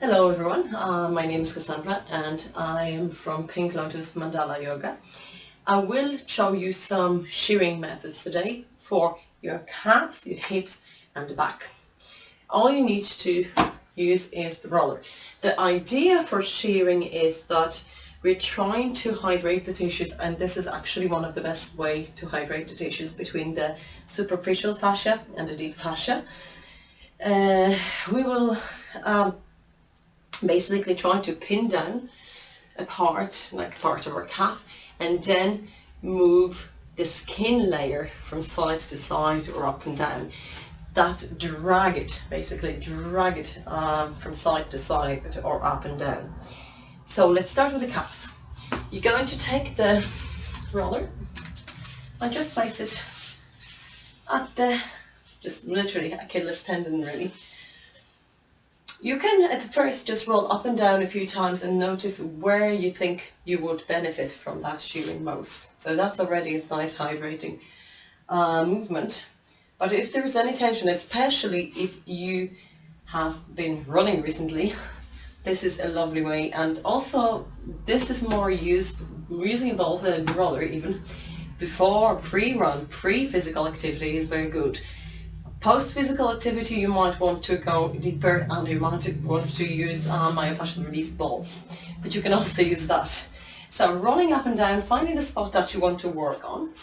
Hello everyone, my name is Cassandra and I am from Pink Lotus Mandala Yoga. I will show you some shearing methods today for your calves, your hips and the back. All you need to use is the roller. The idea for shearing is that we're trying to hydrate the tissues, and this is actually one of the best way to hydrate the tissues between the superficial fascia and the deep fascia. We will basically try to pin down a part, like part of our calf, and then move the skin layer from side to side or up and down. Basically drag it from side to side or up and down. So let's start with the calves. You're going to take the roller and just place it at just literally Achilles tendon really. You can at first just roll up and down a few times and notice where you think you would benefit from that shearing most. So that's already a nice hydrating movement. But if there's any tension, especially if you have been running recently, this is a lovely way. And also this is more using both a roller even before pre-run, pre-physical activity is very good. Post-physical activity, you might want to go deeper and you might want to use myofascial release balls, but you can also use that. So rolling up and down, finding the spot that you want to work on.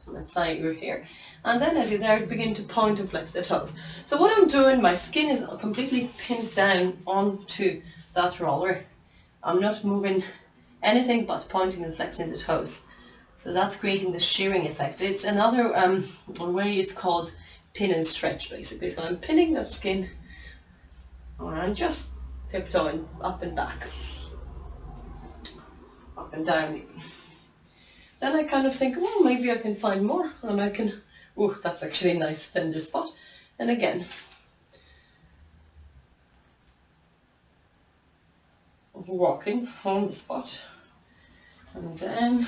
Let's say you're here. And then as you're there, begin to point and flex the toes. So what I'm doing, my skin is completely pinned down onto that roller. I'm not moving anything but pointing and flexing the toes. So that's creating the shearing effect. It's another way, it's called pin and stretch basically. So I'm pinning the skin and just tiptoeing up and back, up and down even. Then I kind of think, well, maybe I can find more and I can, oh, that's actually a nice tender spot. And again, walking on the spot and then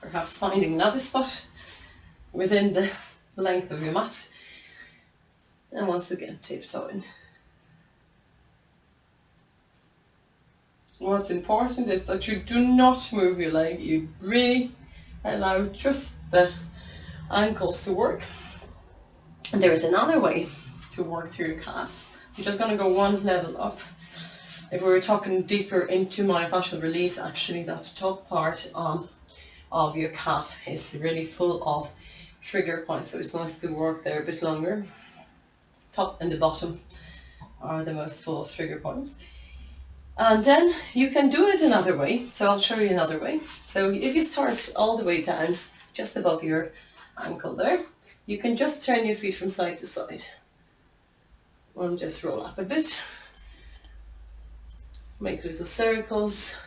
perhaps finding another spot within the length of your mat, and once again tiptoeing. What's important is that you do not move your leg, you really allow just the ankles to work. And there is another way to work through your calves. I'm just going to go one level up. If we were talking deeper into myofascial release, actually that top part of your calf is really full of trigger points, so it's nice to work there a bit longer. Top and the bottom are the most full of trigger points. And then you can do it another way, so I'll show you another way. So if you start all the way down, just above your ankle there, you can just turn your feet from side to side. And just roll up a bit. Make little circles.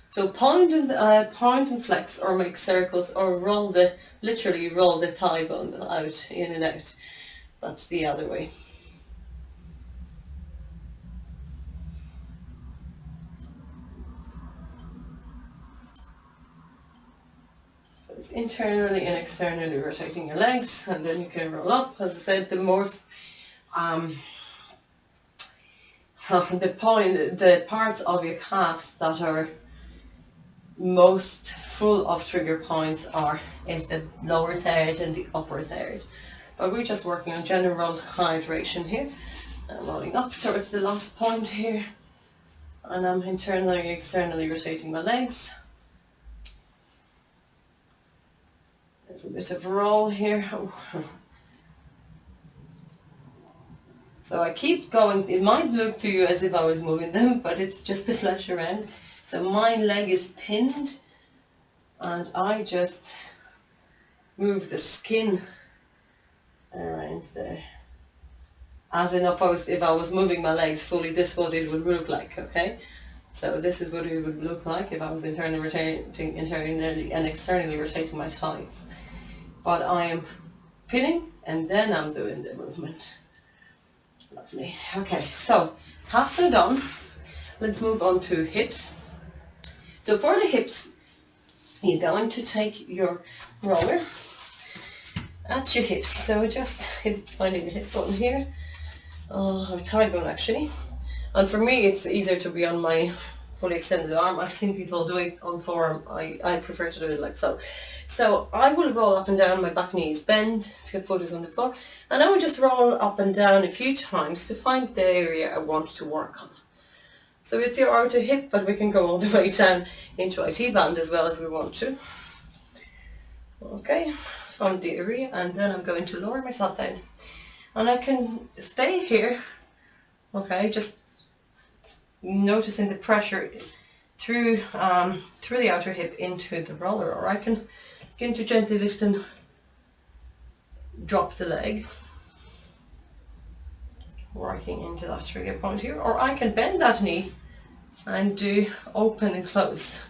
So point and flex, or make circles, or literally roll the thigh bone out, in and out. That's the other way. So it's internally and externally rotating your legs, and then you can roll up. As I said, the most the parts of your calves that are most full of trigger points is the lower third and the upper third. But we're just working on general hydration here. I'm rolling up towards the last point here, and I'm internally and externally rotating my legs. There's a bit of roll here. So I keep going. It might look to you as if I was moving them, but it's just the flesh around. So my leg is pinned and I just move the skin around there. As in opposed, if I was moving my legs fully, this is what it would look like, okay? So this is what it would look like if I was internally and externally rotating my thighs. But I am pinning and then I'm doing the movement. Lovely. Okay, so calves are done. Let's move on to hips. So for the hips, you're going to take your roller at your hips. So just finding the hip bone here, or thigh bone actually, And for me, it's easier to be on my fully extended arm. I've seen people do it on forearm. I prefer to do it like so. So I will roll up and down, my back knee is bent, if your foot is on the floor, and I will just roll up and down a few times to find the area I want to work on. So it's your outer hip, but we can go all the way down into IT band as well if we want to. Okay, found the area, and then I'm going to lower myself down. And I can stay here, okay, just noticing the pressure through the outer hip into the roller, or I can begin to gently lift and drop the leg, working into that trigger point here, or I can bend that knee and do open and close.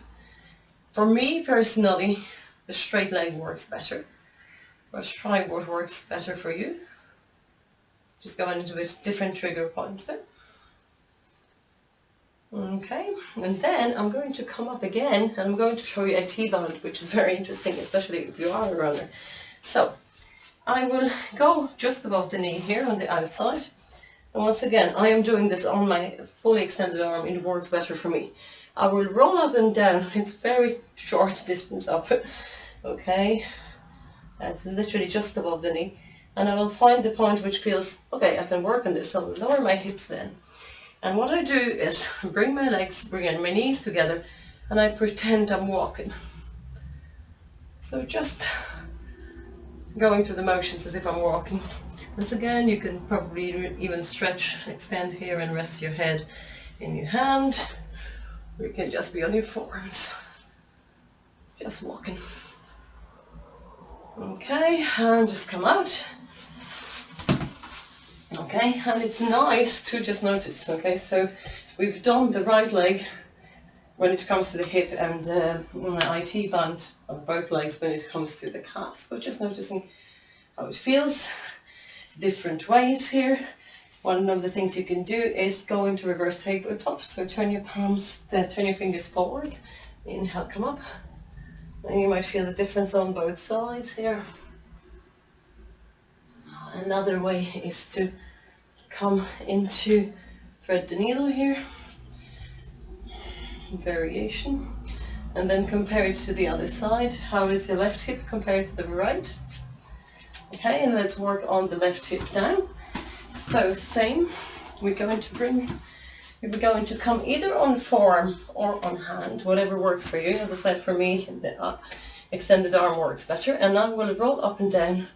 For me personally, the straight leg works better. Let's try what works better for you. Just going into it, different trigger points there. Okay, and then I'm going to come up again and I'm going to show you a T-band, which is very interesting, especially if you are a runner. So I will go just above the knee here on the outside. And once again, I am doing this on my fully extended arm. It works better for me. I will roll up and down. It's very short distance up. Okay, that's literally just above the knee. And I will find the point which feels, okay, I can work on this. I'll lower my hips then. And what I do is bring my legs, bring my knees together, and I pretend I'm walking. So just going through the motions as if I'm walking. Once again, you can probably even stretch, extend here and rest your head in your hand. Or you can just be on your forearms. Just walking. Okay, and just come out. Okay, and it's nice to just notice, okay, so we've done the right leg when it comes to the hip and IT band on both legs when it comes to the calves, but just noticing how it feels, different ways here. One of the things you can do is go into reverse tabletop, so turn your palms, turn your fingers forward, inhale, come up, and you might feel the difference on both sides here. Another way is to come into thread the needle here, variation, and then compare it to the other side. How is your left hip compared to the right? Okay, and let's work on the left hip now. So same, we're going to come either on forearm or on hand, whatever works for you. As I said, for me, the extended arm works better, and I'm going to roll up and down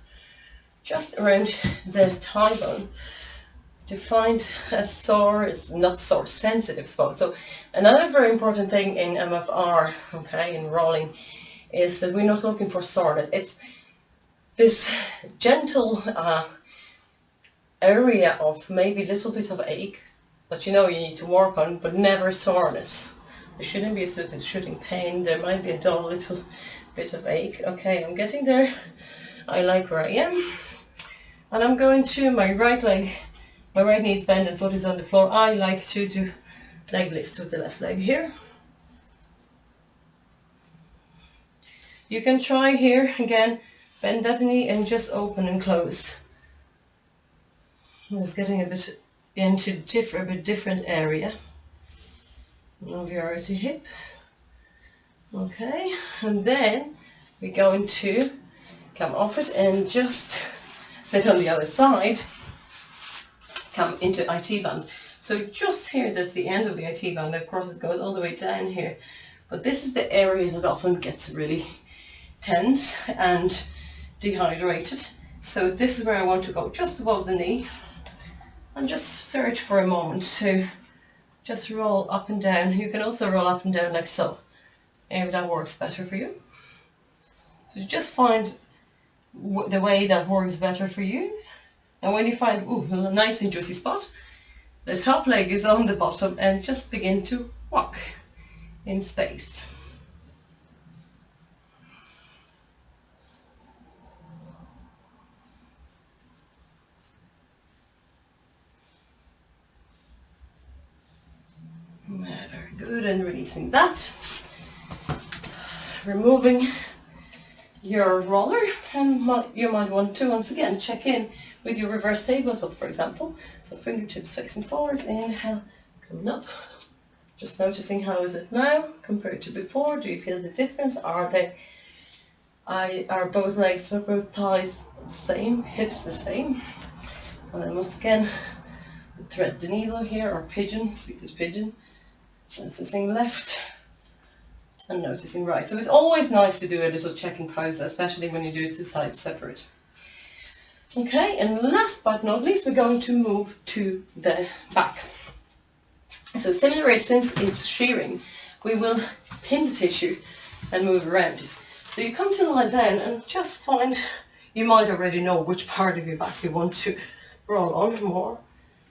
just around the thigh bone to find a sensitive spot. So another very important thing in MFR, okay, in rolling, is that we're not looking for soreness. It's this gentle area of maybe a little bit of ache that you need to work on, but never soreness. There shouldn't be a certain shooting pain. There might be a dull little bit of ache. Okay, I'm getting there. I like where I am. And I'm going to my right leg, my right knee is bent and foot is on the floor. I like to do leg lifts with the left leg here. You can try here, again, bend that knee and just open and close. I'm just getting a bit into a bit different area of your outer hip. Okay, and then we're going to come off it and just sit on the other side, come into IT band. So just here, that's the end of the IT band. Of course, it goes all the way down here. But this is the area that often gets really tense and dehydrated. So this is where I want to go, just above the knee. And just search for a moment to just roll up and down. You can also roll up and down like so, if that works better for you. So just find the way that works better for you. And when you find a nice and juicy spot, the top leg is on the bottom, and just begin to walk in space. Very good, and releasing that. Removing your roller, and you might want to once again check in with your reverse tabletop, for example. So fingertips facing forwards, inhale, Coming up. Just noticing how is it now compared to before. Do you feel the difference? Are both legs or both thighs the same? Hips the same? And I must again thread the needle here, or pigeon, seated pigeon. Noticing left and noticing right. So it's always nice to do a little checking pose, especially when you do two sides separate. Okay, and last but not least, we're going to move to the back. So similarly, since it's shearing, we will pin the tissue and move around it. So you come to lie down and just find, you might already know which part of your back you want to roll on more,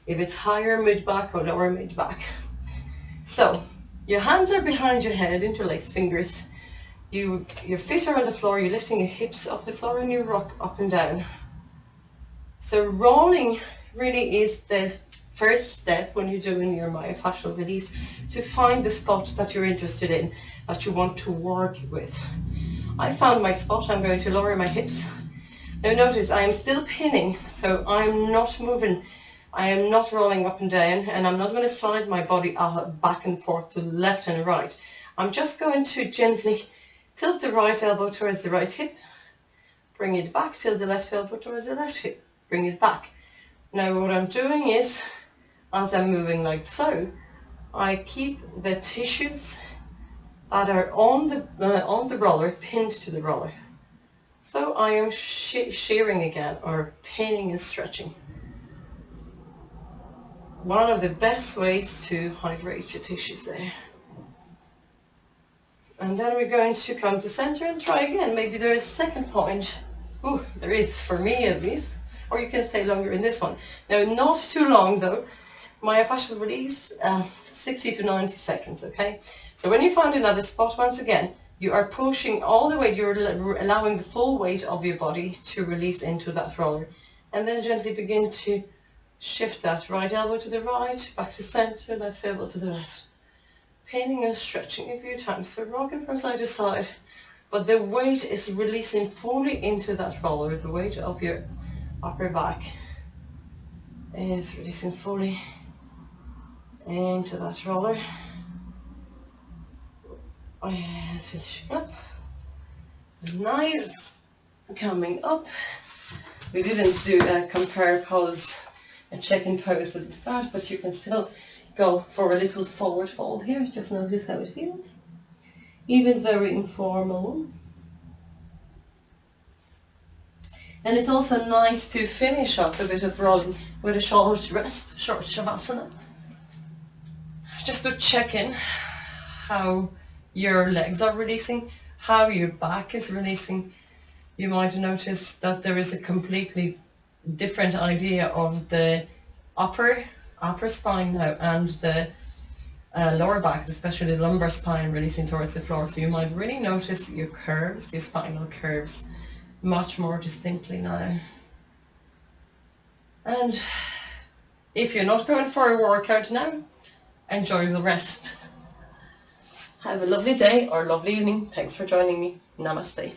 if it's higher mid-back or lower mid-back. So your hands are behind your head, interlaced fingers. Your feet are on the floor, you're lifting your hips off the floor and you rock up and down. So rolling really is the first step when you're doing your myofascial release, to find the spot that you're interested in, that you want to work with. I found my spot. I'm going to lower my hips. Now notice I am still pinning, so I'm not moving. I am not rolling up and down, and I'm not going to slide my body back and forth to the left and right. I'm just going to gently tilt the right elbow towards the right hip, bring it back, tilt the left elbow towards the left hip, bring it back. Now what I'm doing is, as I'm moving like so, I keep the tissues that are on the roller pinned to the roller. So I am shearing again, or pinning and stretching. One of the best ways to hydrate your tissues there. And then we're going to come to center and try again. Maybe there is a second point. Ooh, there is, for me at least. Or you can stay longer in this one. Now, not too long though. Myofascial release, 60 to 90 seconds, okay? So when you find another spot, once again, you are pushing all the way, you're allowing the full weight of your body to release into that roller. And then gently begin to shift that right elbow to the right, back to center, left elbow to the left. Pinning and stretching a few times, so rocking from side to side. But the weight is releasing fully into that roller. The weight of your upper back is releasing fully into that roller. And finishing up. Nice. Coming up. We didn't do a compare pose, a check-in pose at the start, but you can still go for a little forward fold here. Just notice how it feels. Even very informal. And it's also nice to finish up a bit of rolling with a short rest, short shavasana. Just to check in how your legs are releasing, how your back is releasing. You might notice that there is a completely different idea of the upper spine now, and the lower back, especially the lumbar spine, releasing towards the floor. So you might really notice your curves, your spinal curves, much more distinctly now. And if you're not going for a workout now, enjoy the rest. Have a lovely day or lovely evening. Thanks for joining me. Namaste.